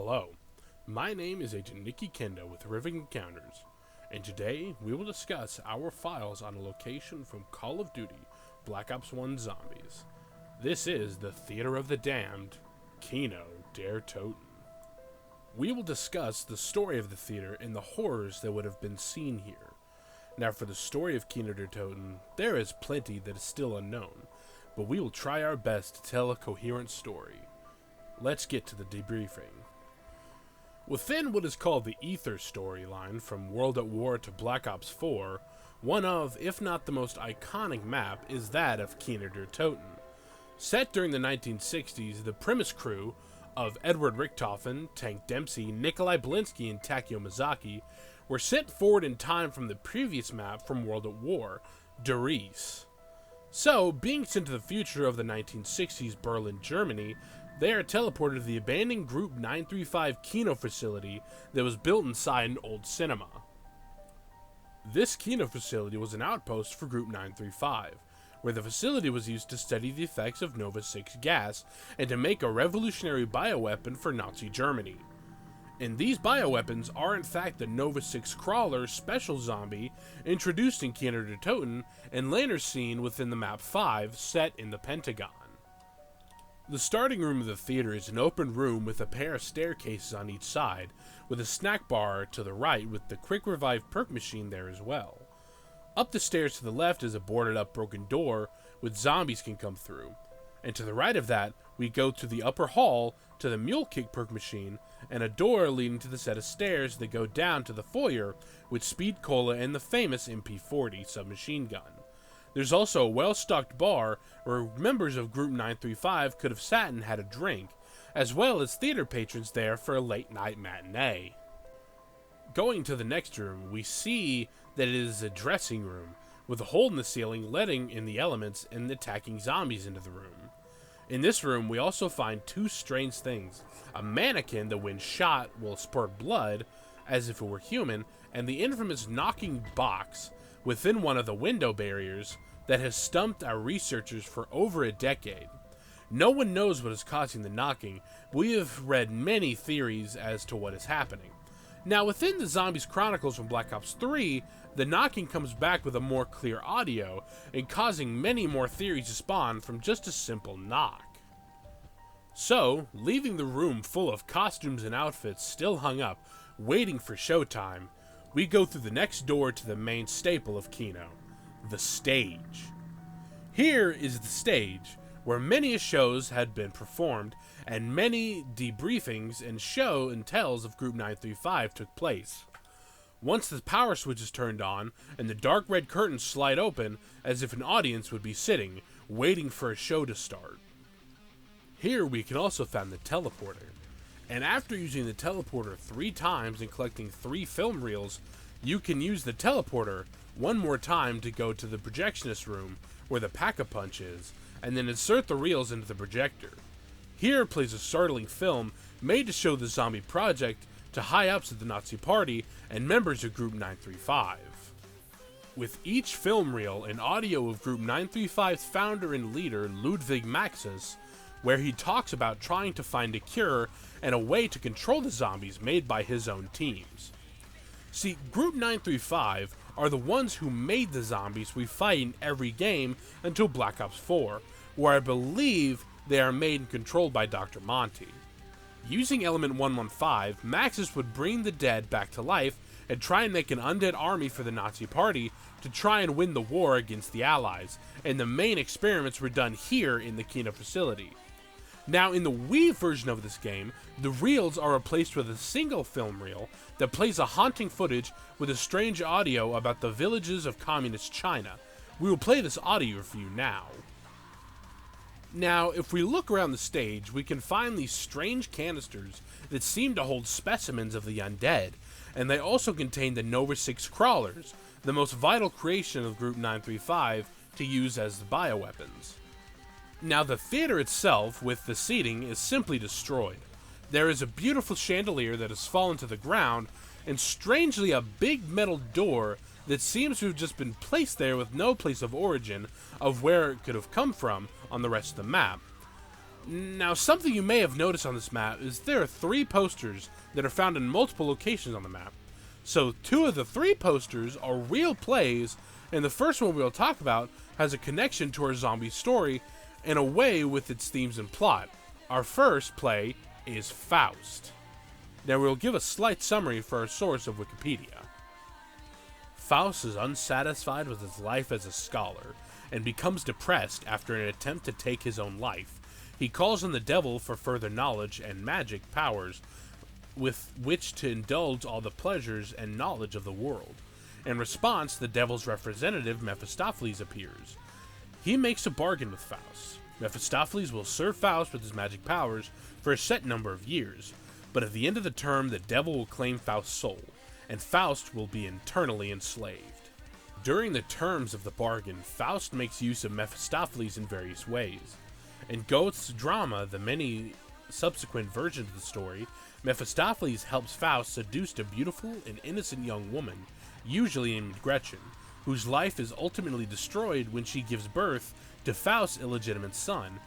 Hello, my name is Agent Nikki Kendo with Riveting Encounters, and today we will discuss our files on a location from Call of Duty Black Ops 1 Zombies. This is the Theater of the Damned, Kino Der Toten. We will discuss the story of the theater and the horrors that would have been seen here. Now for the story of Kino Der Toten, there is plenty that is still unknown, but we will try our best to tell a coherent story. Let's get to the debriefing. Within what is called the Ether storyline, from World at War to Black Ops 4, one of, if not the most iconic map, is that of Kino Der Toten. Set during the 1960s, the premise crew of Edward Richtofen, Tank Dempsey, Nikolai Belinsky, and Takeo Mizaki were sent forward in time from the previous map from World at War, Derice. So, being sent to the future of the 1960s Berlin, Germany, they are teleported to the abandoned Group 935 Kino facility that was built inside an old cinema. This Kino facility was an outpost for Group 935, where the facility was used to study the effects of Nova 6 gas and to make a revolutionary bioweapon for Nazi Germany. And these bioweapons are in fact the Nova 6 Crawler special zombie introduced in Kino Der Toten and later seen within the map 5 set in the Pentagon. The starting room of the theater is an open room with a pair of staircases on each side, with a snack bar to the right with the quick revive perk machine there as well. Up the stairs to the left is a boarded up broken door which zombies can come through, and to the right of that we go to the upper hall to the mule kick perk machine and a door leading to the set of stairs that go down to the foyer with Speed Cola and the famous MP40 submachine gun. There's also a well-stocked bar where members of Group 935 could have sat and had a drink, as well as theater patrons there for a late-night matinee. Going to the next room, we see that it is a dressing room, with a hole in the ceiling letting in the elements and attacking zombies into the room. In this room, we also find two strange things: a mannequin that when shot will spurt blood, as if it were human, and the infamous knocking box within one of the window barriers that has stumped our researchers for over a decade. No one knows what is causing the knocking, but we have read many theories as to what is happening. Now, within the Zombies Chronicles from Black Ops 3, the knocking comes back with a more clear audio and causing many more theories to spawn from just a simple knock. So, leaving the room full of costumes and outfits still hung up, waiting for showtime, we go through the next door to the main staple of Kino, the stage. Here is the stage, where many shows had been performed, and many debriefings and show and tells of Group 935 took place. Once the power switch is turned on, and the dark red curtains slide open, as if an audience would be sitting, waiting for a show to start. Here we can also find the teleporter. And after using the teleporter 3 times and collecting 3 film reels, you can use the teleporter one more time to go to the projectionist room where the pack-a-punch is, and then insert the reels into the projector. Here plays a startling film made to show the zombie project to high-ups of the Nazi Party and members of Group 935. With each film reel and audio of Group 935's founder and leader Ludwig Maxis, where he talks about trying to find a cure and a way to control the zombies made by his own teams. See, Group 935 are the ones who made the zombies we fight in every game until Black Ops 4, where I believe they are made and controlled by Dr. Monty. Using Element 115, Maxis would bring the dead back to life and try and make an undead army for the Nazi Party to try and win the war against the Allies, and the main experiments were done here in the Kino facility. Now, in the Wii version of this game, the reels are replaced with a single film reel that plays a haunting footage with a strange audio about the villages of communist China. We will play this audio for you now. Now, if we look around the stage, we can find these strange canisters that seem to hold specimens of the undead, and they also contain the Nova 6 Crawlers, the most vital creation of Group 935 to use as the bioweapons. Now, the theater itself, with the seating, is simply destroyed. There is a beautiful chandelier that has fallen to the ground, and strangely a big metal door that seems to have just been placed there with no place of origin of where it could have come from on the rest of the map. Now, something you may have noticed on this map is there are 3 posters that are found in multiple locations on the map. So 2 of the 3 posters are real plays, and the first one we'll talk about has a connection to our zombie story in a way with its themes and plot. Our first play is Faust. Now we'll give a slight summary for our source of Wikipedia. Faust is unsatisfied with his life as a scholar and becomes depressed after an attempt to take his own life. He calls on the devil for further knowledge and magic powers with which to indulge all the pleasures and knowledge of the world. In response, the devil's representative, Mephistopheles, appears. He makes a bargain with Faust. Mephistopheles will serve Faust with his magic powers for a set number of years, but at the end of the term, the devil will claim Faust's soul, and Faust will be eternally enslaved. During the terms of the bargain, Faust makes use of Mephistopheles in various ways. In Goethe's drama, the many subsequent versions of the story, Mephistopheles helps Faust seduce a beautiful and innocent young woman, usually named Gretchen, whose life is ultimately destroyed when she gives birth to Faust's illegitimate son.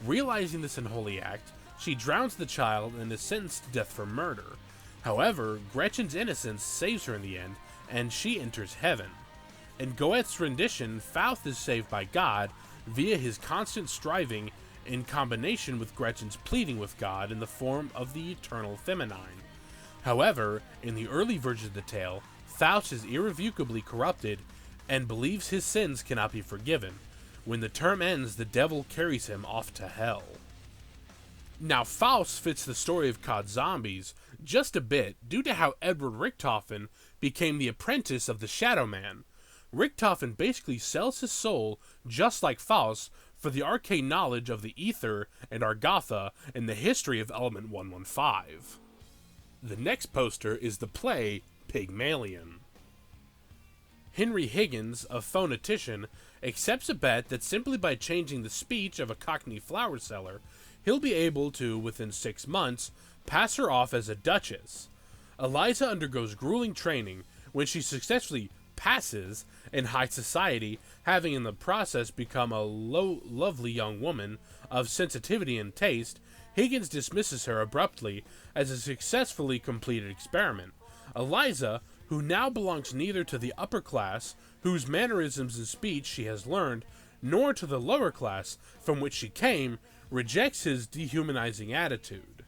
Realizing this unholy act, she drowns the child and is sentenced to death for murder. However, Gretchen's innocence saves her in the end, and she enters heaven. In Goethe's rendition, Faust is saved by God via his constant striving in combination with Gretchen's pleading with God in the form of the eternal feminine. However, in the early version of the tale, Faust is irrevocably corrupted and believes his sins cannot be forgiven. When the term ends, the devil carries him off to hell. Now, Faust fits the story of COD Zombies just a bit due to how Edward Richtofen became the apprentice of the Shadow Man. Richtofen basically sells his soul, just like Faust, for the arcane knowledge of the Ether and Argotha and the history of Element 115. The next poster is the play Pygmalion. Henry Higgins, a phonetician, accepts a bet that simply by changing the speech of a Cockney flower seller, he'll be able to, within 6 months, pass her off as a duchess. Eliza undergoes grueling training. When she successfully passes in high society, having in the process become a lovely young woman of sensitivity and taste, Higgins dismisses her abruptly as a successfully completed experiment. Eliza, who now belongs neither to the upper class, whose mannerisms and speech she has learned, nor to the lower class from which she came, rejects his dehumanizing attitude.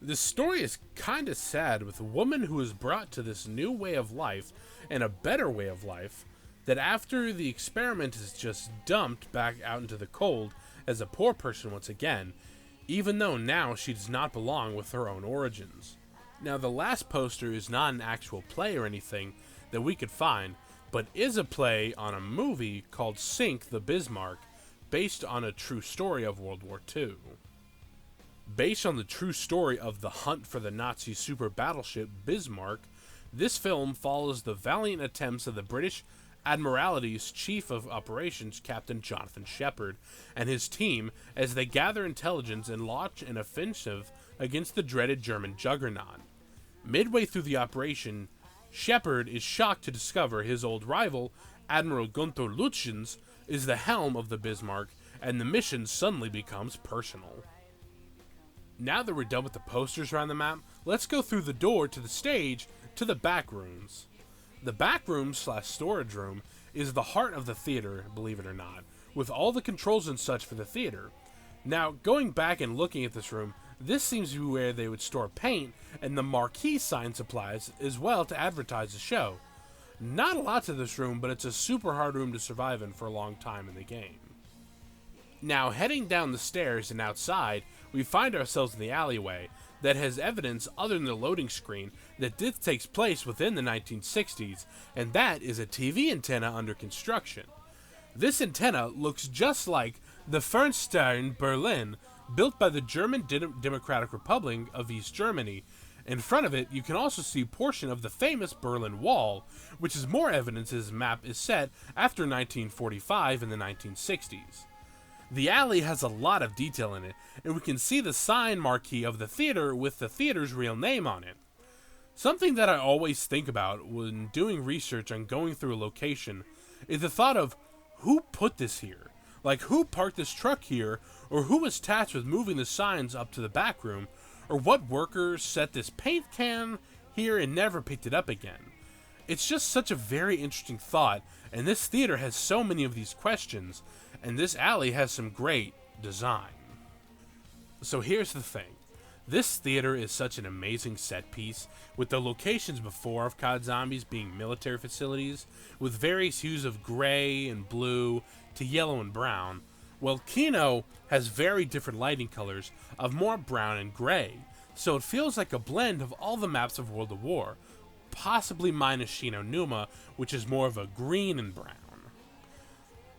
This story is kinda sad, with a woman who is brought to this new way of life and a better way of life, that after the experiment is just dumped back out into the cold as a poor person once again, even though now she does not belong with her own origins. Now, the last poster is not an actual play or anything that we could find, but is a play on a movie called Sink the Bismarck, based on a true story of World War II. Based on the true story of the hunt for the Nazi super battleship Bismarck, this film follows the valiant attempts of the British Admiralty's Chief of Operations, Captain Jonathan Shepherd, and his team as they gather intelligence and launch an offensive against the dreaded German juggernaut. Midway through the operation, Shepherd is shocked to discover his old rival, Admiral Gunther Lütjens, is the helm of the Bismarck, and the mission suddenly becomes personal. Now that we're done with the posters around the map, let's go through the door to the stage to the back rooms. The back room / storage room is the heart of the theater, believe it or not, with all the controls and such for the theater. Now, going back and looking at this room, this seems to be where they would store paint and the marquee sign supplies as well to advertise the show. Not a lot to this room, but it's a super hard room to survive in for a long time in the game. Now, heading down the stairs and outside, we find ourselves in the alleyway that has evidence other than the loading screen that this takes place within the 1960s, and that is a TV antenna under construction. This antenna looks just like the Fernstern Berlin, built by the German Democratic Republic of East Germany. In front of it, you can also see a portion of the famous Berlin Wall, which is more evidence this map is set after 1945 in the 1960s. The alley has a lot of detail in it, and we can see the sign marquee of the theater with the theater's real name on it. Something that I always think about when doing research on going through a location is the thought of who put this here? Like who parked this truck here, or who was tasked with moving the signs up to the back room, or what worker set this paint can here and never picked it up again. It's just such a very interesting thought, and this theater has so many of these questions, and this alley has some great design. So here's the thing. This theater is such an amazing set piece, with the locations before of COD Zombies being military facilities, with various hues of gray and blue to yellow and brown. Well, Kino has very different lighting colors of more brown and gray, so it feels like a blend of all the maps of World of War, possibly minus Shino Numa, which is more of a green and brown.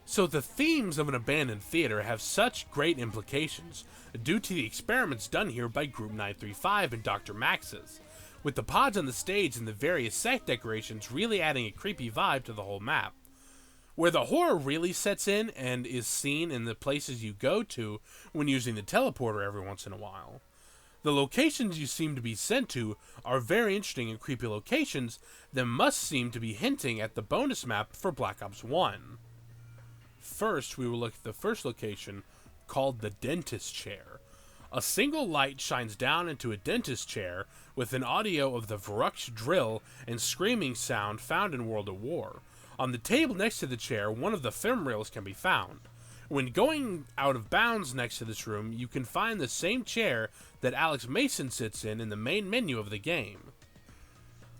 So the themes of an abandoned theater have such great implications due to the experiments done here by Group 935 and Dr. Max's, with the pods on the stage and the various set decorations really adding a creepy vibe to the whole map. Where the horror really sets in and is seen in the places you go to when using the teleporter every once in a while. The locations you seem to be sent to are very interesting and creepy locations that must seem to be hinting at the bonus map for Black Ops 1. First, we will look at the first location, called the Dentist Chair. A single light shines down into a dentist chair with an audio of the Varuk's drill and screaming sound found in World of War. On the table next to the chair, one of the film reels can be found. When going out of bounds next to this room, you can find the same chair that Alex Mason sits in the main menu of the game.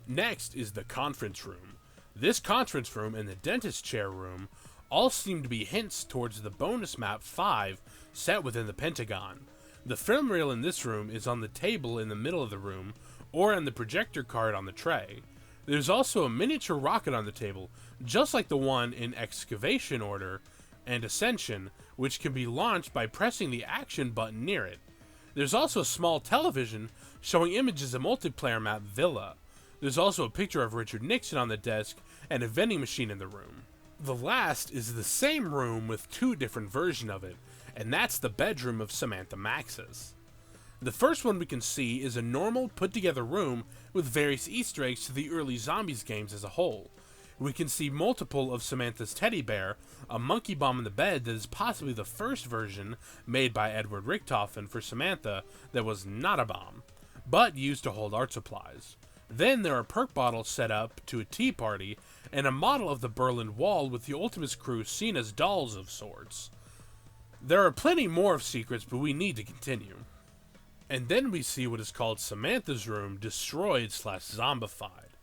Next is the conference room. This conference room and the dentist chair room all seem to be hints towards the bonus map 5 set within the Pentagon. The film reel in this room is on the table in the middle of the room, or on the projector card on the tray. There's also a miniature rocket on the table, just like the one in Excavation Order and Ascension, which can be launched by pressing the action button near it. There's also a small television showing images of multiplayer map Villa. There's also a picture of Richard Nixon on the desk and a vending machine in the room. The last is the same room with two different versions of it, and that's the bedroom of Samantha Max's. The first one we can see is a normal, put-together room with various Easter eggs to the early Zombies games as a whole. We can see multiple of Samantha's teddy bear, a monkey bomb in the bed that is possibly the first version made by Edward Richtofen for Samantha that was not a bomb, but used to hold art supplies. Then there are perk bottles set up to a tea party, and a model of the Berlin Wall with the Ultimus crew seen as dolls of sorts. There are plenty more of secrets, but we need to continue. And then we see what is called Samantha's room, destroyed/zombified.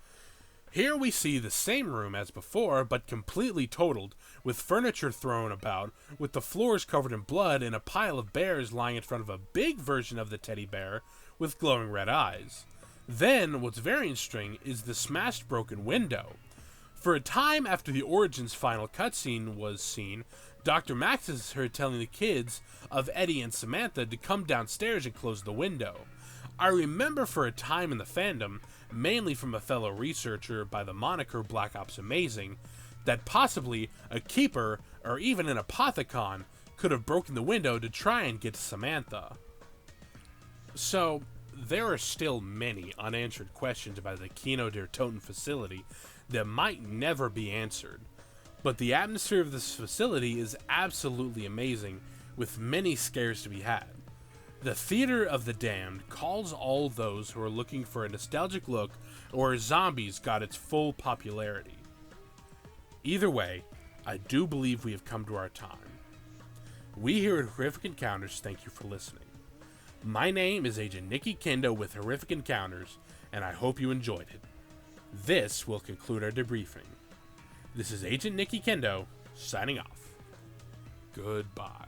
Here we see the same room as before, but completely totaled, with furniture thrown about, with the floors covered in blood and a pile of bears lying in front of a big version of the teddy bear with glowing red eyes. Then, what's very interesting is the smashed broken window. For a time after the Origins final cutscene was seen, Dr. Max is heard telling the kids of Eddie and Samantha to come downstairs and close the window. I remember for a time in the fandom, mainly from a fellow researcher by the moniker Black Ops Amazing, that possibly a keeper or even an apothecon could have broken the window to try and get to Samantha. So, there are still many unanswered questions about the Kino Der Toten facility that might never be answered. But the atmosphere of this facility is absolutely amazing, with many scares to be had. The Theater of the Damned calls all those who are looking for a nostalgic look or zombies got its full popularity. Either way, I do believe we have come to our time. We here at Horrific Encounters thank you for listening. My name is Agent Nikki Kendo with Horrific Encounters, and I hope you enjoyed it. This will conclude our debriefing. This is Agent Nikki Kendo, signing off. Goodbye.